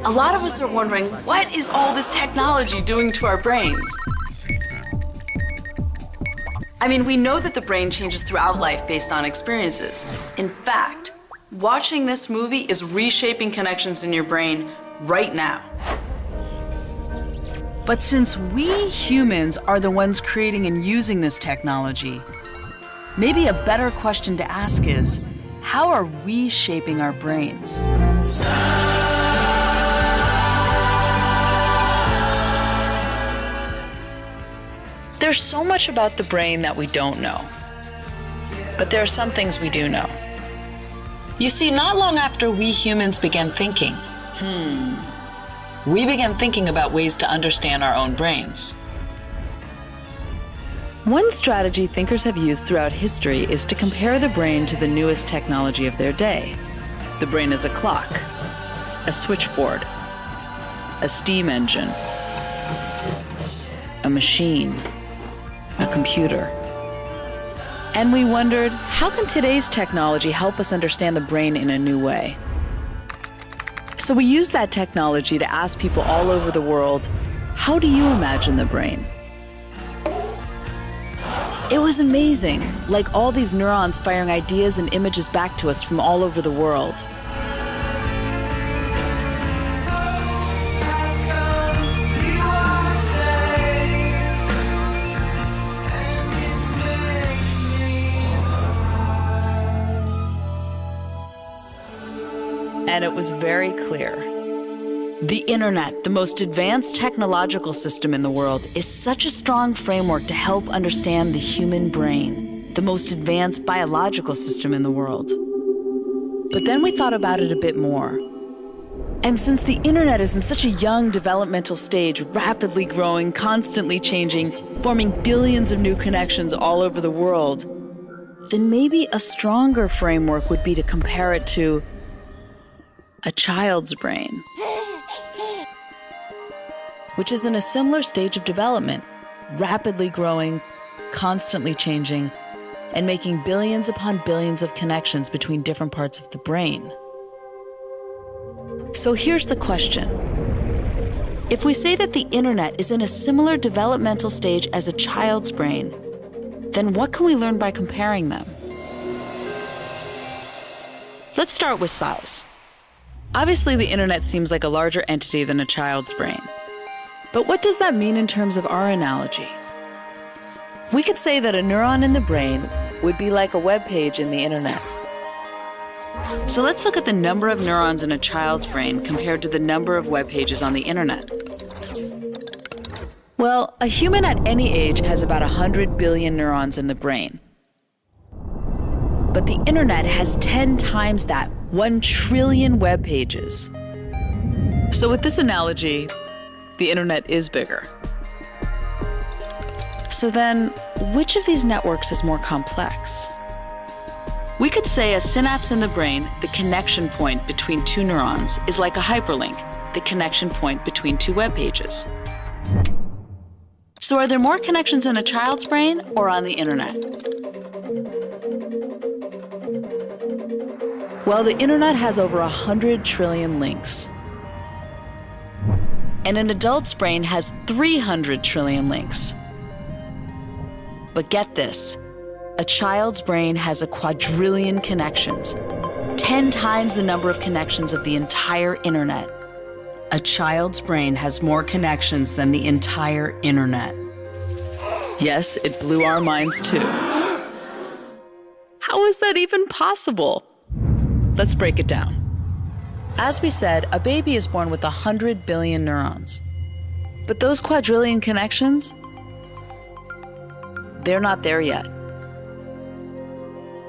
A lot of us are wondering, what is all this technology doing to our brains? I mean, we know that the brain changes throughout life based on experiences. In fact, watching this movie is reshaping connections in your brain right now. But since we humans are the ones creating and using this technology, maybe a better question to ask is, how are we shaping our brains? There's so much about the brain that we don't know. But there are some things we do know. You see, not long after we humans began thinking, we began thinking about ways to understand our own brains. One strategy thinkers have used throughout history is to compare the brain to the newest technology of their day. The brain is a clock, a switchboard, a steam engine, a machine, a computer. And we wondered, how can today's technology help us understand the brain in a new way? So we used that technology to ask people all over the world, how do you imagine the brain? It was amazing, like all these neurons firing ideas and images back to us from all over the world. And it was very clear. The internet, the most advanced technological system in the world, is such a strong framework to help understand the human brain, the most advanced biological system in the world. But then we thought about it a bit more. And since the internet is in such a young developmental stage, rapidly growing, constantly changing, forming billions of new connections all over the world, then maybe a stronger framework would be to compare it to a child's brain, which is in a similar stage of development, rapidly growing, constantly changing, and making billions upon billions of connections between different parts of the brain. So here's the question. If we say that the internet is in a similar developmental stage as a child's brain, then what can we learn by comparing them? Let's start with size. Obviously, the internet seems like a larger entity than a child's brain. But what does that mean in terms of our analogy? We could say that a neuron in the brain would be like a web page in the internet. So let's look at the number of neurons in a child's brain compared to the number of web pages on the internet. Well, a human at any age has about 100 billion neurons in the brain. But the internet has 10 times that, 1 trillion web pages. So with this analogy, the internet is bigger. So then, which of these networks is more complex? We could say a synapse in the brain, the connection point between two neurons, is like a hyperlink, the connection point between two web pages. So are there more connections in a child's brain or on the internet? Well, the internet has over 100 trillion links. And an adult's brain has 300 trillion links. But get this, a child's brain has a quadrillion connections, 10 times the number of connections of the entire internet. A child's brain has more connections than the entire internet. Yes, it blew our minds too. How is that even possible? Let's break it down. As we said, a baby is born with 100 billion neurons. But those quadrillion connections, they're not there yet.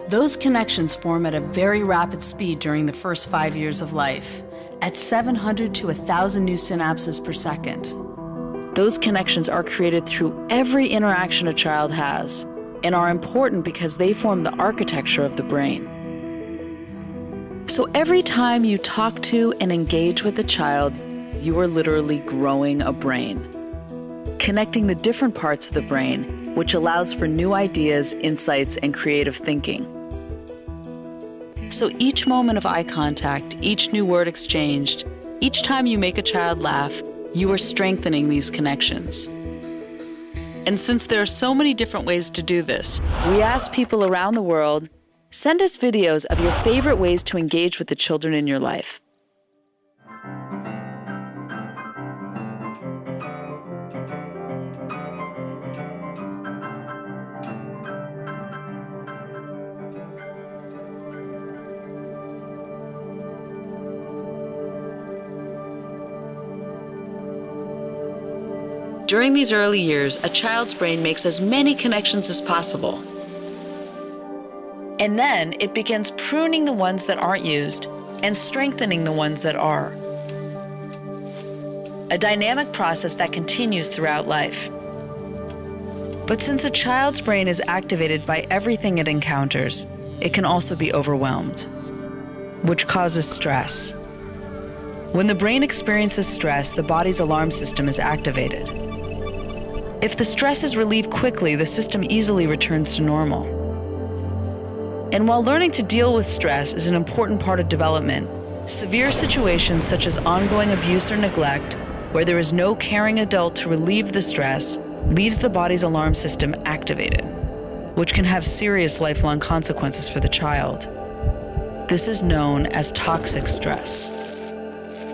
Those connections form at a very rapid speed during the first 5 years of life, at 700 to 1,000 new synapses per second. Those connections are created through every interaction a child has and are important because they form the architecture of the brain. So every time you talk to and engage with a child, you are literally growing a brain, connecting the different parts of the brain, which allows for new ideas, insights, and creative thinking. So each moment of eye contact, each new word exchanged, each time you make a child laugh, you are strengthening these connections. And since there are so many different ways to do this, we ask people around the world, send us videos of your favorite ways to engage with the children in your life. During these early years, a child's brain makes as many connections as possible. And then it begins pruning the ones that aren't used and strengthening the ones that are. A dynamic process that continues throughout life. But since a child's brain is activated by everything it encounters, it can also be overwhelmed, which causes stress. When the brain experiences stress, the body's alarm system is activated. If the stress is relieved quickly, the system easily returns to normal. And while learning to deal with stress is an important part of development, severe situations such as ongoing abuse or neglect, where there is no caring adult to relieve the stress, leaves the body's alarm system activated, which can have serious lifelong consequences for the child. This is known as toxic stress.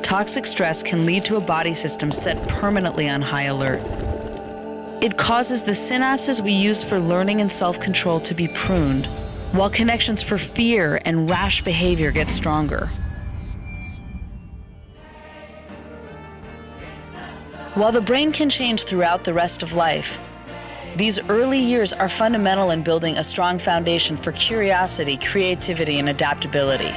Toxic stress can lead to a body system set permanently on high alert. It causes the synapses we use for learning and self-control to be pruned, while connections for fear and rash behavior get stronger. While the brain can change throughout the rest of life, these early years are fundamental in building a strong foundation for curiosity, creativity, and adaptability.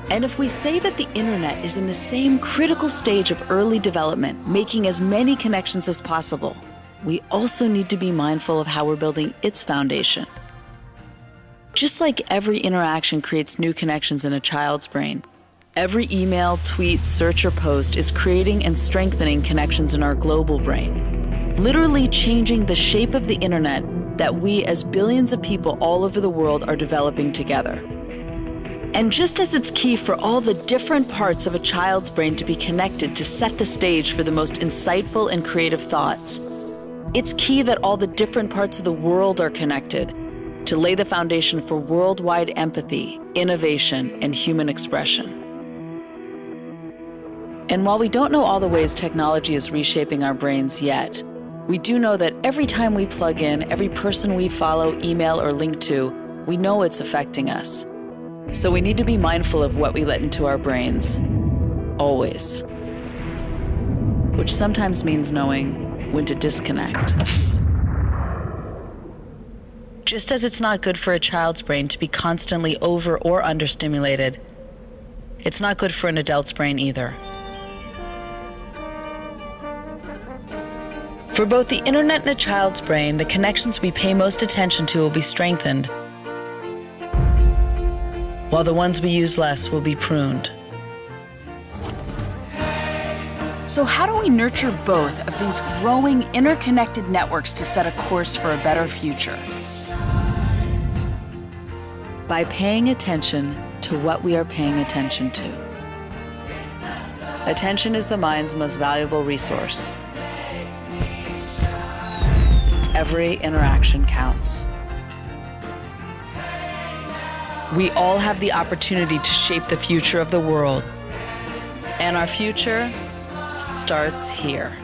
And if we say that the internet is in the same critical stage of early development, making as many connections as possible, we also need to be mindful of how we're building its foundation. Just like every interaction creates new connections in a child's brain, every email, tweet, search, or post is creating and strengthening connections in our global brain, literally changing the shape of the internet that we as billions of people all over the world are developing together. And just as it's key for all the different parts of a child's brain to be connected to set the stage for the most insightful and creative thoughts, it's key that all the different parts of the world are connected to lay the foundation for worldwide empathy, innovation, and human expression. And while we don't know all the ways technology is reshaping our brains yet, we do know that every time we plug in, every person we follow, email, or link to, we know it's affecting us. So we need to be mindful of what we let into our brains, always. Which sometimes means knowing when to disconnect. Just as it's not good for a child's brain to be constantly over or understimulated, it's not good for an adult's brain either. For both the internet and a child's brain, the connections we pay most attention to will be strengthened, while the ones we use less will be pruned. So how do we nurture both of these growing interconnected networks to set a course for a better future? By paying attention to what we are paying attention to. Attention is the mind's most valuable resource. Every interaction counts. We all have the opportunity to shape the future of the world. And our future starts here.